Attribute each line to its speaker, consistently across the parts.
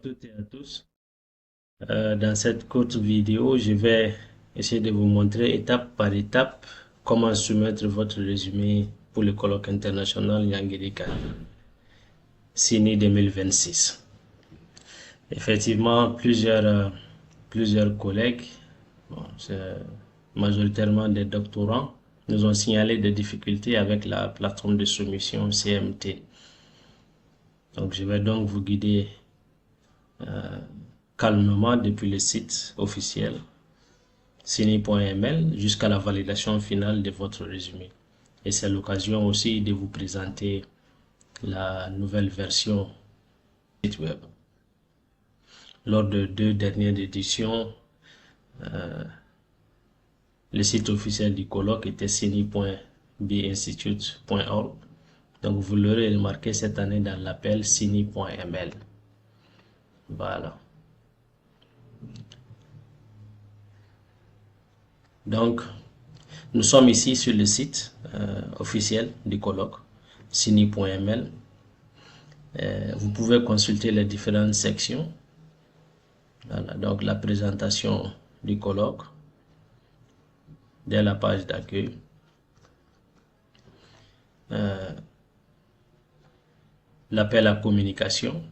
Speaker 1: toutes et à tous. Dans cette courte vidéo, je vais essayer de vous montrer étape par étape comment soumettre votre résumé pour le colloque international Nyangirika CINI 2026. Effectivement, plusieurs collègues, c'est majoritairement des doctorants, nous ont signalé des difficultés avec la plateforme de soumission CMT. Donc, je vais donc vous guider calmement depuis le site officiel cini.ml jusqu'à la validation finale de votre résumé. Et c'est l'occasion aussi de vous présenter la nouvelle version du site web. Lors de deux dernières éditions, le site officiel du colloque était cini.binstitute.org. Donc vous l'aurez remarqué cette année dans l'appel cini.ml. Voilà. Donc, nous sommes ici sur le site officiel du colloque, cini.ml. Vous pouvez consulter les différentes sections. Voilà, donc la présentation du colloque, dès la page d'accueil. L'appel à communication.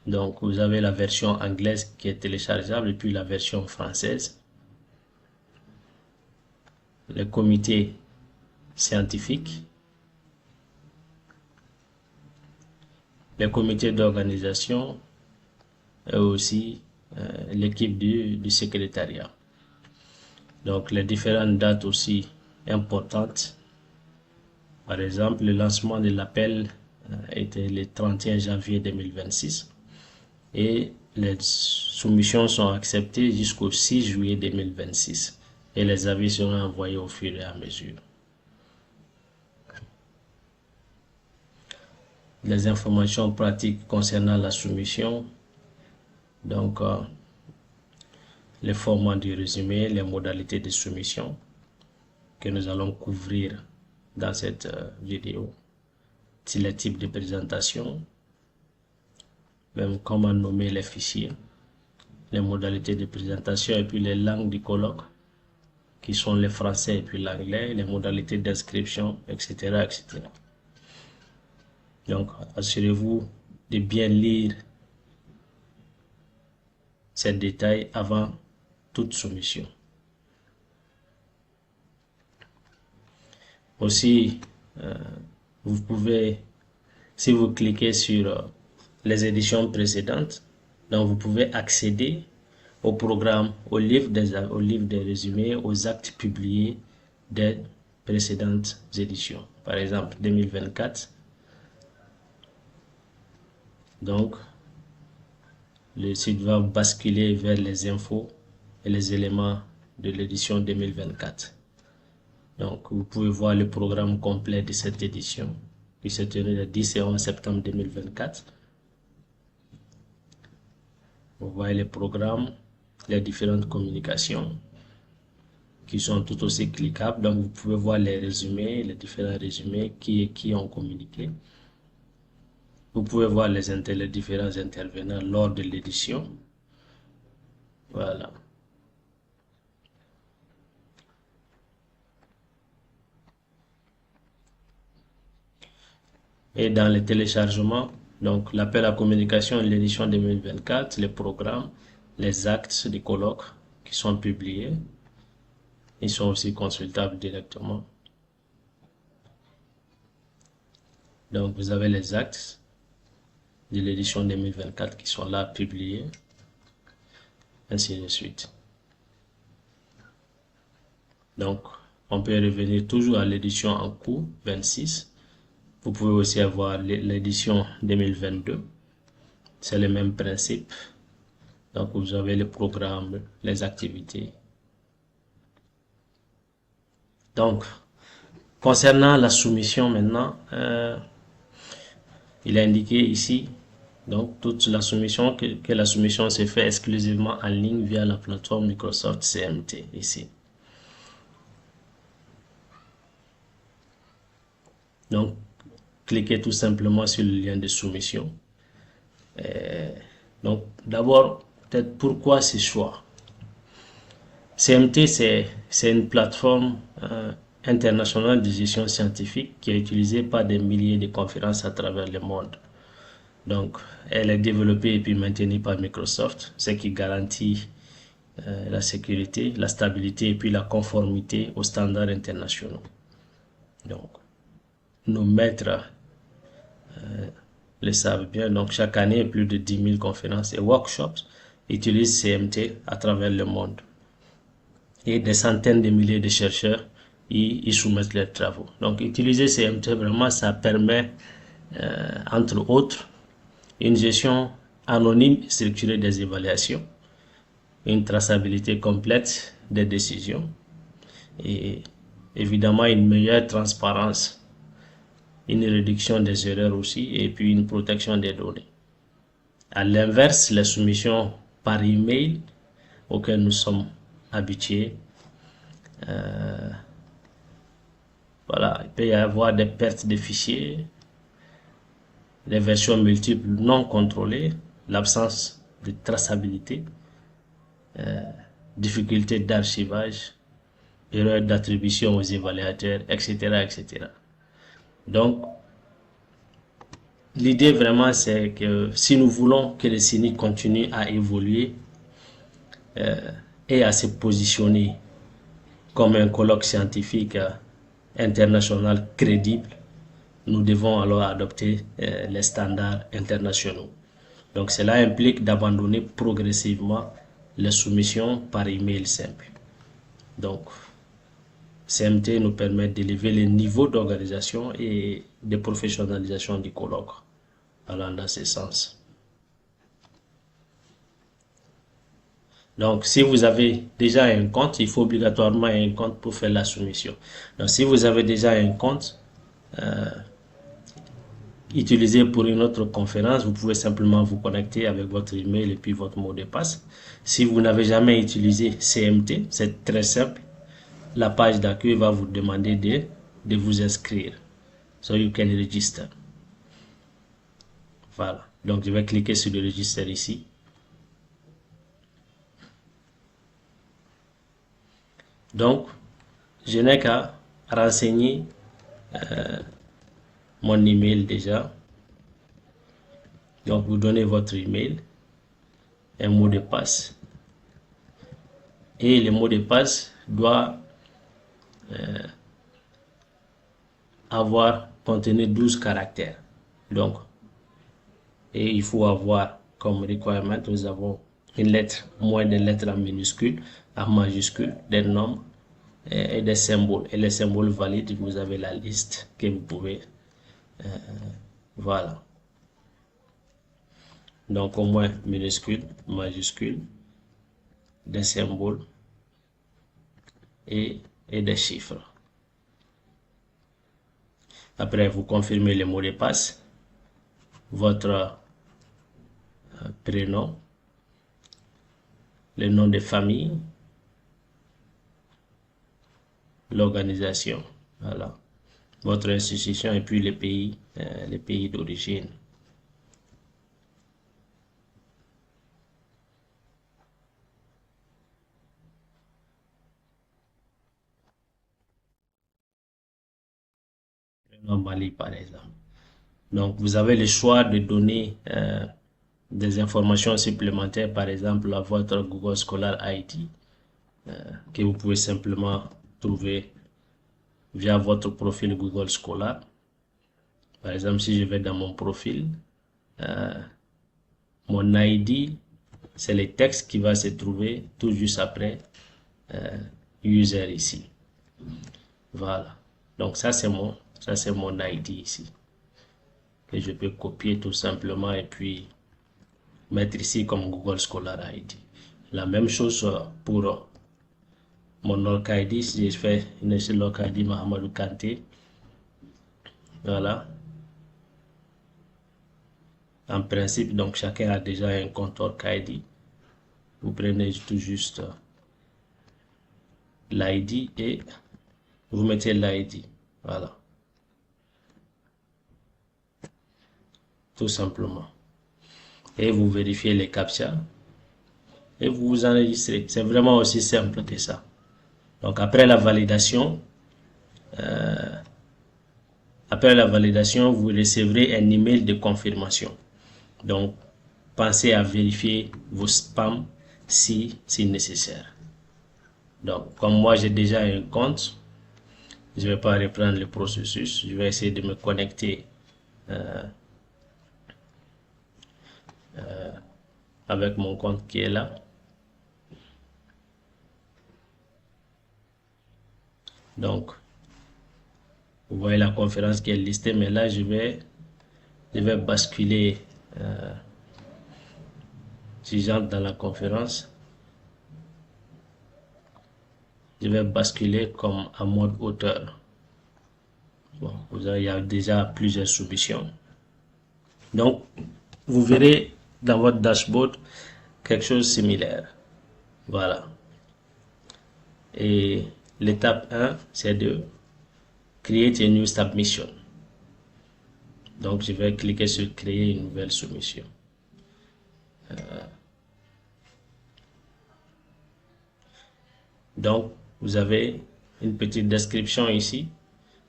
Speaker 1: Donc, vous avez la version anglaise qui est téléchargeable et puis la version française. Le comité scientifique. Le comité d'organisation et aussi l'équipe du secrétariat. Donc, les différentes dates aussi importantes. Par exemple, le lancement de l'appel était le 31 janvier 2026 et les soumissions sont acceptées jusqu'au 6 juillet 2026 et les avis seront envoyés au fur et à mesure. Les informations pratiques concernant la soumission, donc le format du résumé, les modalités de soumission que nous allons couvrir dans cette vidéo, les types de présentation, même comment nommer les fichiers, les modalités de présentation et puis les langues du colloque qui sont le français et puis l'anglais, les modalités d'inscription, etc., etc. Donc, assurez-vous de bien lire ces détails avant toute soumission. Aussi, vous pouvez, si vous cliquez sur les éditions précédentes, donc vous pouvez accéder au programme, au livre des résumés, aux actes publiés des précédentes éditions. Par exemple, 2024. Donc, le site va basculer vers les infos et les éléments de l'édition 2024. Donc, vous pouvez voir le programme complet de cette édition qui s'est tenu le 10 et 11 septembre 2024. Vous voyez les programmes, les différentes communications qui sont tout aussi cliquables. Donc, vous pouvez voir les résumés, les différents résumés qui ont communiqué. Vous pouvez voir les différents intervenants lors de l'édition. Voilà. Et dans le téléchargement, donc l'appel à communication de l'édition 2024, les programmes, les actes du colloque qui sont publiés, ils sont aussi consultables directement. Donc vous avez les actes de l'édition 2024 qui sont là publiés, ainsi de suite. Donc on peut revenir toujours à l'édition en cours 26. Vous pouvez aussi avoir l'édition 2022. C'est le même principe. Donc, vous avez le programme, les activités. Donc, concernant la soumission maintenant, il est indiqué ici, donc, toute la soumission, que la soumission se fait exclusivement en ligne via la plateforme Microsoft CMT, ici. Donc, cliquez tout simplement sur le lien de soumission. Donc, d'abord, peut-être pourquoi ce choix? CMT, c'est une plateforme internationale de gestion scientifique qui est utilisée par des milliers de conférences à travers le monde. Donc, elle est développée et puis maintenue par Microsoft, ce qui garantit la sécurité, la stabilité et puis la conformité aux standards internationaux. Donc, nos maîtres le savent bien. Donc, chaque année, plus de 10 000 conférences et workshops utilisent CMT à travers le monde. Et des centaines de milliers de chercheurs y soumettent leurs travaux. Donc, utiliser CMT, vraiment, ça permet, entre autres, une gestion anonyme et structurée des évaluations, une traçabilité complète des décisions et évidemment une meilleure transparence, une réduction des erreurs aussi et puis une protection des données. À l'inverse, les soumissions par email auxquelles nous sommes habitués, voilà, il peut y avoir des pertes de fichiers, des versions multiples non contrôlées, l'absence de traçabilité, difficultés d'archivage, erreurs d'attribution aux évaluateurs, etc., etc. Donc, l'idée vraiment, c'est que si nous voulons que le CNIC continue à évoluer et à se positionner comme un colloque scientifique international crédible, nous devons alors adopter les standards internationaux. Donc cela implique d'abandonner progressivement les soumissions par email simple. Donc CMT nous permet d'élever le niveau d'organisation et de professionnalisation du colloque, allant dans ce sens. Donc, si vous avez déjà un compte, il faut obligatoirement un compte pour faire la soumission. Donc, si vous avez déjà un compte utilisé pour une autre conférence, vous pouvez simplement vous connecter avec votre email et puis votre mot de passe. Si vous n'avez jamais utilisé CMT, c'est très simple. La page d'accueil va vous demander de vous inscrire. So you can register. Voilà. Donc, je vais cliquer sur le register ici. Donc, je n'ai qu'à renseigner mon email déjà. Donc, vous donnez votre email, un mot de passe. Et le mot de passe doit contenir 12 caractères. Donc, et il faut avoir comme requirement, nous avons une lettre, moins de lettres en minuscule, en majuscule, des nombres et des symboles. Et les symboles valides, vous avez la liste que vous pouvez, voilà. Donc au moins minuscule, majuscule, des symboles et des chiffres. Après, vous confirmez le mot de passe, votre prénom, le nom de famille, l'organisation, voilà, votre institution et puis les pays d'origine. Mali par exemple. Donc vous avez le choix de donner des informations supplémentaires, par exemple à votre Google Scholar ID que vous pouvez simplement trouver via votre profil Google Scholar. Par exemple, si je vais dans mon profil, mon ID, c'est le texte qui va se trouver tout juste après user ici. Voilà. Donc ça c'est mon ID ici que je peux copier tout simplement et puis mettre ici comme Google Scholar ID. La même chose pour mon Org ID. Si je fais une Org ID Mahamadou Kanté, voilà. En principe, donc chacun a déjà un compte Org ID. Vous prenez tout juste l'ID et vous mettez l'ID. Voilà. Tout simplement. et vous vérifiez les captcha et vous vous enregistrez. C'est vraiment aussi simple que ça. Donc après la validation, vous recevrez un email de confirmation. Donc pensez à vérifier vos spams si nécessaire. Donc comme moi j'ai déjà un compte, je ne vais pas reprendre le processus. Je vais essayer de me connecter avec mon compte qui est là. Donc, vous voyez la conférence qui est listée, mais là, je vais basculer. Si j'entre dans la conférence, je vais basculer comme en mode auteur. Bon, il y a déjà plusieurs soumissions. Donc, vous verrez dans votre dashboard quelque chose de similaire. Voilà. Et l'étape 1, c'est de create a new submission. Donc, je vais cliquer sur créer une nouvelle soumission. Donc, vous avez une petite description ici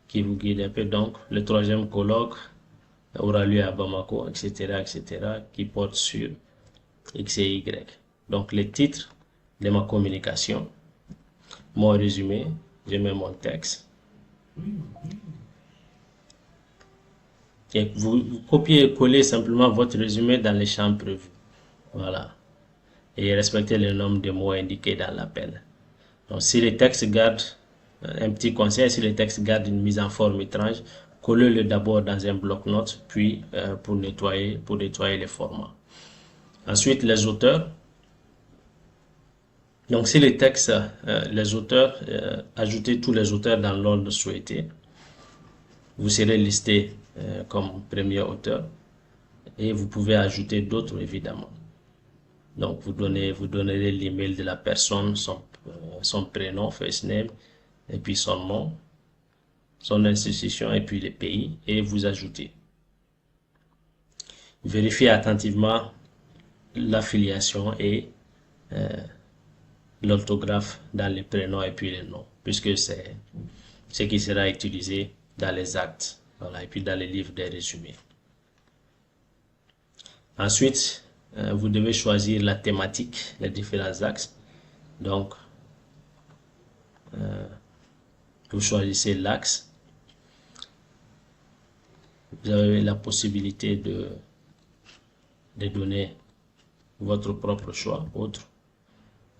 Speaker 1: qui vous guide un peu. Donc, le 3e colloque aura lieu à Bamako, etc., qui porte sur X et Y. Donc, les titres de ma communication, mon résumé, je mets mon texte. Et vous copiez et collez simplement votre résumé dans les champs prévus. Voilà. Et respectez le nombre de mots indiqués dans l'appel. Donc, si le texte garde, un petit conseil, si le texte garde une mise en forme étrange, collez-le d'abord dans un bloc-notes, puis pour nettoyer les formats. Ensuite, les auteurs. Donc, si le texte, les auteurs, ajoutez tous les auteurs dans l'ordre souhaité. Vous serez listé comme premier auteur et vous pouvez ajouter d'autres évidemment. Donc, vous donnerez l'email de la personne, son prénom, first name, et puis son nom, son institution, et puis les pays, et vous ajoutez. Vérifiez attentivement l'affiliation et l'orthographe dans les prénoms et puis les noms, puisque c'est ce qui sera utilisé dans les actes, voilà, et puis dans les livres des résumés. Ensuite, vous devez choisir la thématique, les différents axes. Donc, vous choisissez l'axe. Vous avez la possibilité de donner votre propre choix, autre.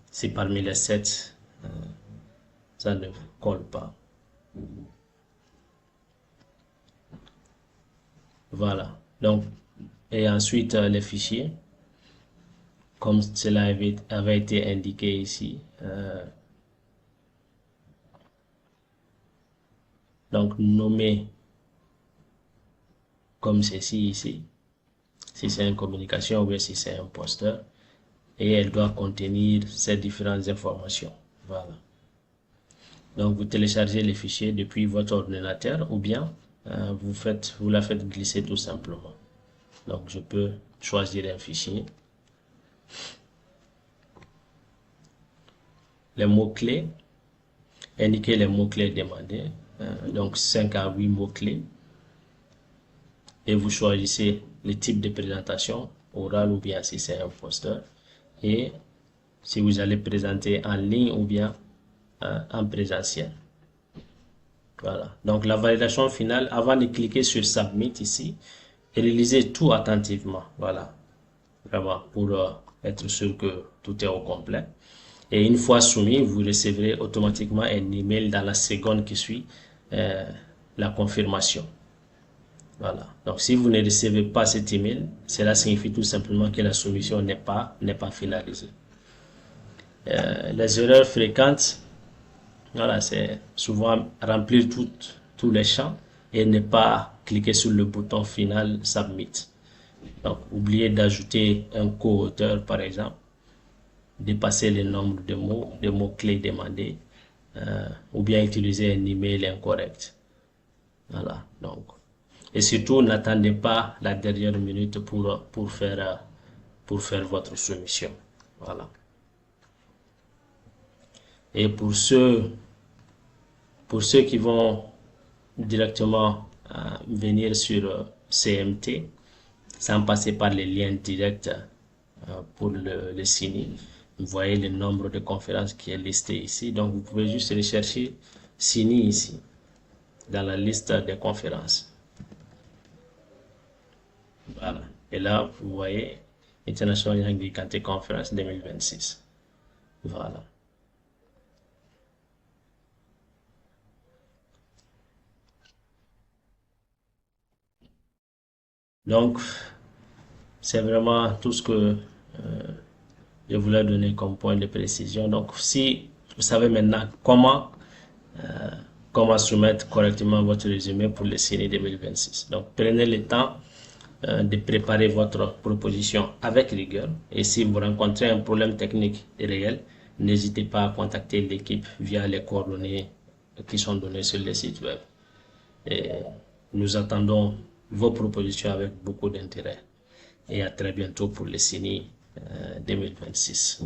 Speaker 1: Si parmi les 7, ça ne colle pas. Voilà. Donc, et ensuite, les fichiers. Comme cela avait été indiqué ici. Donc, nommer comme ceci ici. Si c'est une communication ou bien si c'est un poster. Et elle doit contenir ces différentes informations. Voilà. Donc, vous téléchargez les fichiers depuis votre ordinateur ou bien vous la faites glisser tout simplement. Donc, je peux choisir un fichier. Les mots-clés, indiquer les mots-clés demandés, donc 5 à 8 mots-clés. Et vous choisissez le type de présentation, orale ou bien si c'est un poster. Et si vous allez présenter en ligne ou bien en présentiel. Voilà. Donc la validation finale, avant de cliquer sur Submit ici, réalisez tout attentivement. Voilà. Vraiment, pour être sûr que tout est au complet. Et une fois soumis, vous recevrez automatiquement un email dans la seconde qui suit la confirmation. Voilà. Donc, si vous ne recevez pas cet email, cela signifie tout simplement que la soumission n'est pas finalisée. Les erreurs fréquentes, voilà, c'est souvent remplir tous les champs et ne pas cliquer sur le bouton final Submit. Donc, oubliez d'ajouter un co-auteur, par exemple, dépasser le nombre de mots-clés demandés, ou bien utiliser un email incorrect. Voilà, donc. Et surtout, n'attendez pas la dernière minute pour faire pour faire votre soumission. Voilà. Et pour ceux qui vont directement venir sur CMT, sans passer par les liens directs pour le CINI, vous voyez le nombre de conférences qui est listé ici. Donc, vous pouvez juste rechercher CINI ici, dans la liste des conférences. Voilà. Et là, vous voyez International Young Vicante Conference 2026. Voilà. Donc, c'est vraiment tout ce que je voulais donner comme point de précision. Donc, si vous savez maintenant comment soumettre correctement votre résumé pour le CINI 2026. Donc, prenez le temps de préparer votre proposition avec rigueur. Et si vous rencontrez un problème technique réel, n'hésitez pas à contacter l'équipe via les coordonnées qui sont données sur le site web. Et nous attendons vos propositions avec beaucoup d'intérêt. Et à très bientôt pour le CINI 2026.